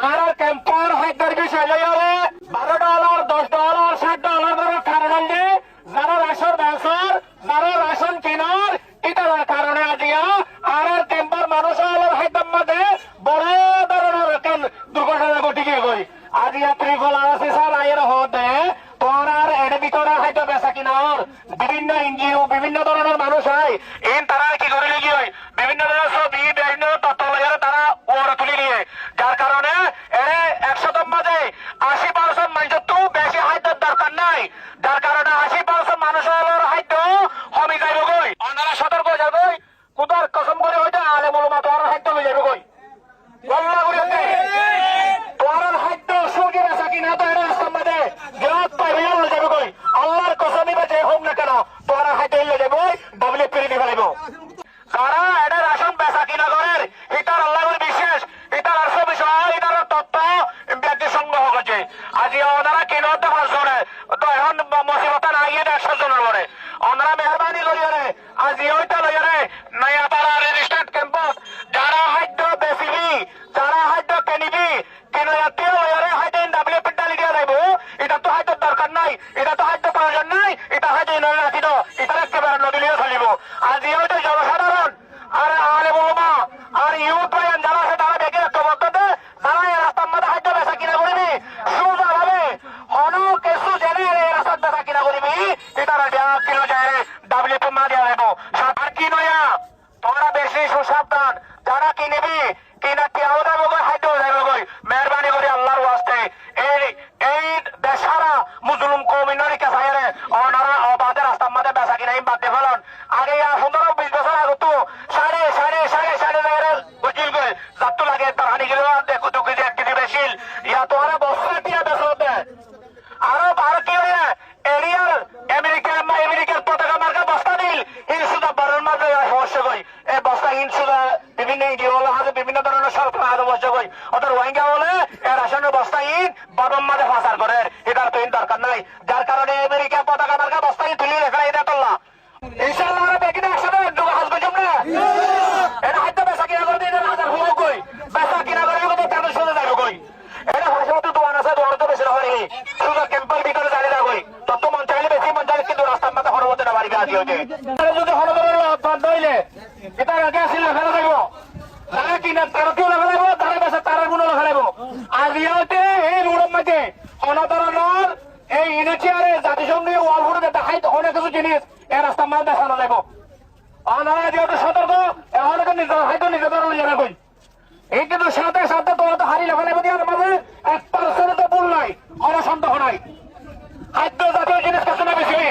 আর ক্যাম্পার হাইদার বিষয় হলে $12, $10, $60 ধরে কারণ দিয়ে যারা রেশন বেসর যারা রেশন কেনার এটার কারণে আজিয়া আর ক্যাম্পার মানুষ হাইদার মধ্যে বড় ধরনের দুর্ঘটনা ঘটে গিয়ে গই আজিয়া ত্রিফল আছে স্যার আয়ের হতে তোর আর এর ভিতরে হয়তো বেচা কিনার বিভিন্ন এনজিও বিভিন্ন ধরনের মানুষ হয় এন তারা কি করে লিখি হয় বিভিন্ন ধরনের ছবি বিভিন্ন তথ্য তারা ওরা তুলে নিয়ে যার কারণে এর 100 মাঝে 80% মানুষের তো বেশি হাইতের দরকার নাই যার কারণে 80% মানুষের হয়তো কমে যাইব গই ওনারা সতর্ক হয়ে যাবে কুদার কসম করে হয়তো আলে মূলমা তোর হাইতে হয়ে যাবে গই আল্লাহ করে তোর হাইতে সুখী বেচা কিনা তো এর রাস্তার মধ্যে গিরাত পাইবে হয়ে যাবে গই আল্লাহর কসমই বাজে হোক না কেন তোর হাইতে হয়ে যাবে ডাবলে পেরে নিয়ে ফেলাইব যারা এটা রেশন বেচা কিনা করেন এটার আল্লাহর বিশেষ এটার আসল বিষয় এটার তথ্য ব্যক্তি সংগ্রহ করছে আজি ওনারা কিনতে পারছে তো এখন মুসিবতা নাই 100 জনের পরে ওনারা মেহরবানি করিয়ে রে আজি ওইটা লইয়া রে নয়াপাড়া রেজিস্টার্ড ক্যাম্পাস যারা হাইদ্য বেচিবি যারা হাইদ্য কিনিবি কেন জাতীয় লইয়া রে হাইদ্য ডাবলে পেটটা লিখিয়া যাইব এটা তো হাইদ্য দরকার নাই এটা তো হাইদ্য প্রয়োজন নাই এটা হাইদ্য নয় রাখি দাও এটার একেবারে নদীলিয়ে চলিব আজি ওইটা জনসাধারণ আর আলে বলবা আর ইউথ ভাইয়ান যারা আছে তারা দেখে একটা বক্তব্যে যারা এই রাস্তার মধ্যে হাইদ্য বেচা কিনা করিবি সোজা ভাবে হন কেসু জেনে এই রাস্তার বেচা কিনা করিবি এটার কিলো যায় রে ডাবলে তো মা দিয়া যাইব আর কি নয়া তোমরা বেশি সুসাবধান যারা কিনিবি কিনা কেউ যাবো গই হাইদ্য যাইব গই মেহরবানি করে আল্লাহর ওয়াস্তে এই দেশারা মুসলিম কমিউনিটি কে সাইরে ওনারা অবাধে রাস্তার মধ্যে বেচা কিনা বাদ দিয়ে ফেলন আগে 15-20 বছর আগে তো সাড়ে বুঝিল গই যাত্তু লাগে তার হানি গেল দেখো তো কেজি 1 কেজি বেশিল ইয়া তো আরে বছর টিয়া বেচতে আরো ভারতীয় এরিয়ার আমেরিকার পতাকা মার্কা বস্তা দিল ইনসুদা বারণ মাঝে সমস্যা কই এই বস্তা ইনসুদা বিভিন্ন ইন্ডিয়া হলে হাতে বিভিন্ন ধরনের সরকার হাতে বসে কই ওদের রোহিঙ্গা হলে এর আসনের বস্তা ইন বারণ মাঝে ফাঁসার করে এটার তো দরকার নাই যার কারণে আমেরিকার পতাকা মার্কা বস্তা ইন তুলি রেখে এটা তোলা ইনশাআল্লাহ আমরা বেকিন একসাথে দুটো হাস গজম না এটা হাতে বেচা কিনা করে দিন হাজার হলো কই বেচা কিনা করে কত টাকা শুনে যাবে কই এটা হাসপাতাল দোকান আছে দোকান তো বেশি হয় শুধু ক্যাম্পের ভিতরে দাঁড়িয়ে থাকই তত মন চাইলে বেশি মন চাইলে কিন্তু রাস্তার মাথা হরবতে না বাড়ি কাজ হয়েছে যদি হরবতের বাদ হইলে এটা আগে আসলে লেখা থাকবো তারা কিনা তারা কেউ লেখা লাগবো তারা বেচা তারা গুলো লেখা লাগবো আজ ইহতে এই রোডের মাঝে অনাদরণের এই ইউনিটিয়ারে জাতিসংঘীয় ওয়াল ফুটে দেখাই অনেক কিছু জিনিস এই রাস্তার মাঝে দেখানো লাগবো ওনারা যেহেতু সতর্ক এখন নিজের হয়তো নিজেদের জানা কই এই কিন্তু সাথে সাথে তোরা তো হারিয়ে ফেলে দিয়ে মাঝে 1% তো ভুল নাই কোনো সন্দেহ নাই খাদ্য জাতীয় জিনিস কাছে না বেশি